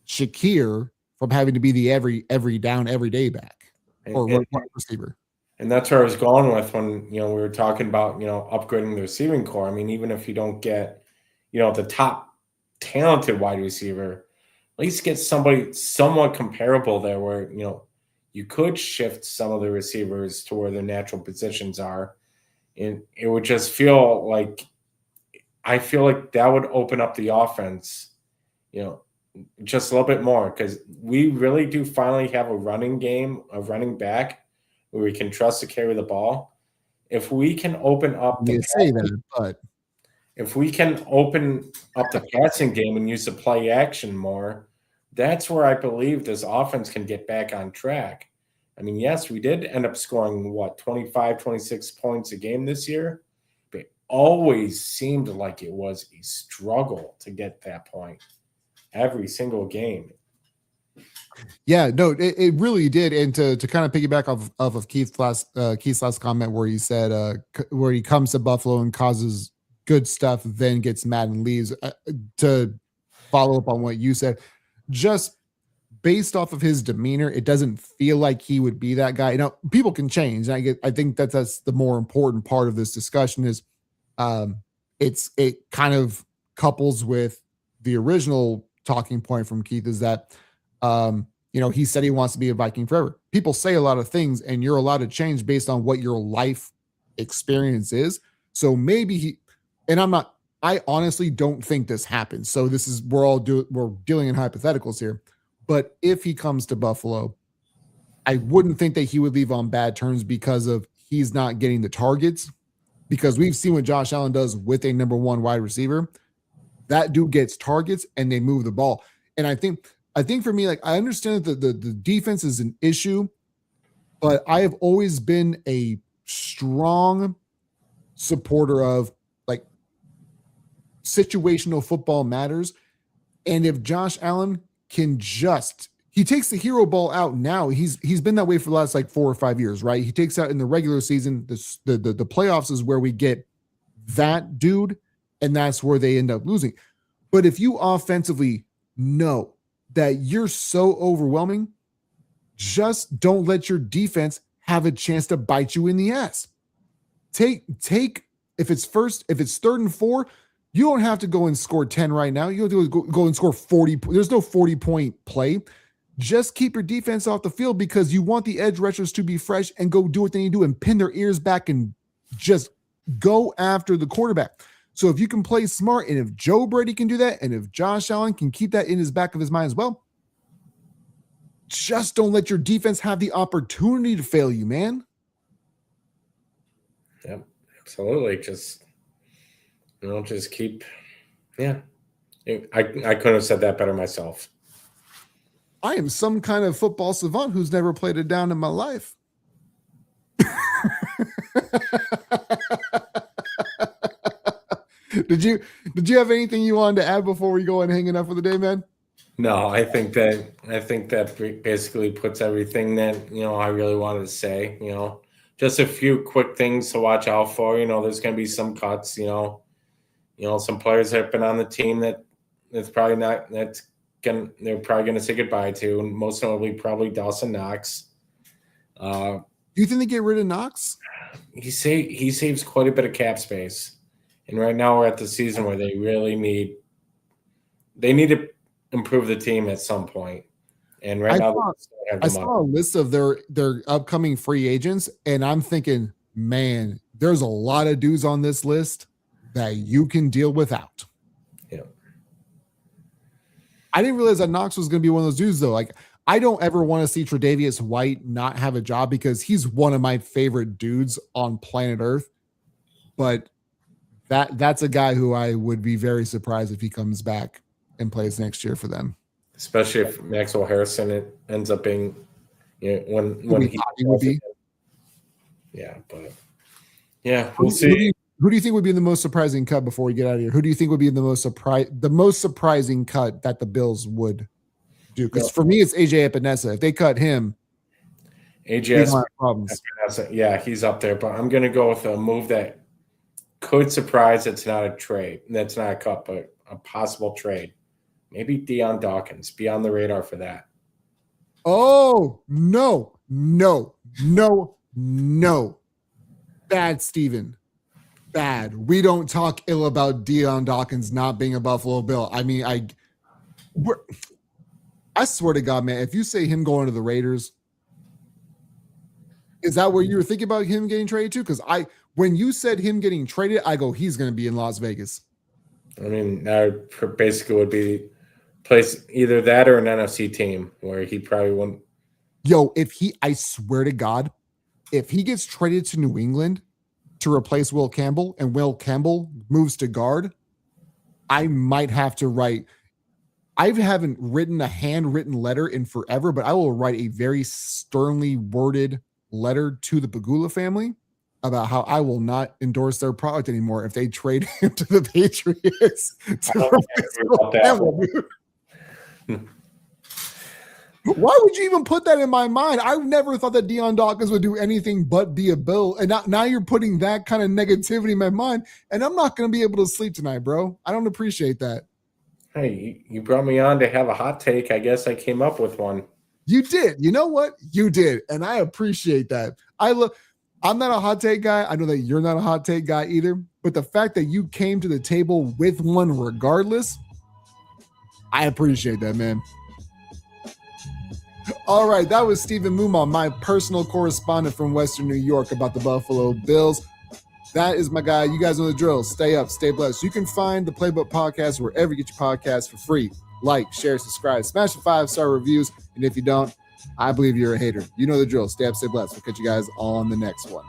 Shakir from having to be the every down, every day back or wide receiver. And that's where I was going with when, we were talking about, upgrading the receiving core. I mean, even if you don't get, the top talented wide receiver, at least get somebody somewhat comparable there where, you could shift some of the receivers to where their natural positions are. And it would just feel like, I feel like that would open up the offense, just a little bit more, because we really do finally have a running game, a running back where we can trust to carry the ball. If we can open up if we can open up the passing game and use the play action more, that's where I believe this offense can get back on track. I mean, yes, we did end up scoring 25, 26 points a game this year, but it always seemed like it was a struggle to get that point every single game. Yeah, no, it really did. And to kind of piggyback off of Keith's last comment, where he said where he comes to Buffalo and causes good stuff, then gets mad and leaves. To follow up on what you said, just based off of his demeanor, it doesn't feel like he would be that guy. People can change. And I think that's the more important part of this discussion is it kind of couples with the original talking point from Keith, is that he said he wants to be a Viking forever. People say a lot of things, and you're allowed to change based on what your life experience is. So maybe I honestly don't think this happens. So this is, we're dealing in hypotheticals here. But if he comes to Buffalo, I wouldn't think that he would leave on bad terms because of he's not getting the targets, because we've seen what Josh Allen does with a number one wide receiver. That dude gets targets and they move the ball. And I think for me, like, I understand that the defense is an issue, but I have always been a strong supporter of, like, situational football matters. And if Josh Allen can he takes the hero ball out now. He's been that way for the last like 4 or 5 years, right? He takes out in the regular season. The playoffs is where we get that dude, and that's where they end up losing. But if you offensively know that you're so overwhelming, just don't let your defense have a chance to bite you in the ass. Take if it's 3rd and 4, you don't have to go and score 10 right now. You have to go and score 40. There's no 40-point play. Just keep your defense off the field because you want the edge rushers to be fresh and go do what they need to do and pin their ears back and just go after the quarterback. So if you can play smart, and if Joe Brady can do that, and if Josh Allen can keep that in his back of his mind as well, just don't let your defense have the opportunity to fail you, man. Yep, absolutely. Just keep. Yeah, I couldn't have said that better myself. I am some kind of football savant who's never played it down in my life. Did you have anything you wanted to add before we go and hanging up for the day, man? No, I think that basically puts everything that I really wanted to say. Just a few quick things to watch out for. There's going to be some cuts. Some players that have been on the team they're probably going to say goodbye to, and most notably probably Dawson Knox. Do you think they get rid of Knox? He saves quite a bit of cap space, and right now we're at the season where they really need to improve the team at some point. And right I saw a list of their upcoming free agents, and I'm thinking, man, there's a lot of dudes on this list that you can deal without. Yeah. I didn't realize that Knox was going to be one of those dudes, though. Like, I don't ever want to see Tre'Davious White not have a job because he's one of my favorite dudes on planet Earth. But that's a guy who I would be very surprised if he comes back and plays next year for them. Especially if Maxwell Harrison ends up being, when he would be. Yeah, but yeah, we'll see. Who do you think would be the most surprising cut before we get out of here? Who do you think would be the most surprising cut that the Bills would do? Because for me, it's AJ Epinesa. If they cut him, AJ problems. Yeah, he's up there. But I'm going to go with a move that could surprise. It's not a trade. That's not a cut, but a possible trade. Maybe Deion Dawkins. Be on the radar for that. Oh, no. Bad, Steven. Bad. We don't talk ill about Deion Dawkins not being a Buffalo Bill. I mean, I swear to God, man, if you say him going to the Raiders, is that where you were thinking about him getting traded to? Because when you said him getting traded, I go, he's going to be in Las Vegas. I mean, that basically would be place either that or an NFC team where he probably wouldn't. Yo, I swear to God, if he gets traded to New England to replace Will Campbell and Will Campbell moves to guard, I might have to write. I haven't written a handwritten letter in forever, but I will write a very sternly worded letter to the Pagula family about how I will not endorse their product anymore if they trade him to the Patriots. Why would you even put that in my mind? I never thought that Deion Dawkins would do anything but be a Bill. And now you're putting that kind of negativity in my mind, and I'm not going to be able to sleep tonight, bro. I don't appreciate that. Hey, you brought me on to have a hot take. I guess I came up with one. You did. You know what? You did. And I appreciate that. I'm not a hot take guy. I know that you're not a hot take guy either. But the fact that you came to the table with one regardless, I appreciate that, man. All right, that was Stephen Mumon, my personal correspondent from Western New York about the Buffalo Bills. That is my guy. You guys know the drill. Stay up, stay blessed. You can find the Playbook Podcast wherever you get your podcasts for free. Like, share, subscribe, smash the 5-star reviews. And if you don't, I believe you're a hater. You know the drill. Stay up, stay blessed. We'll catch you guys on the next one.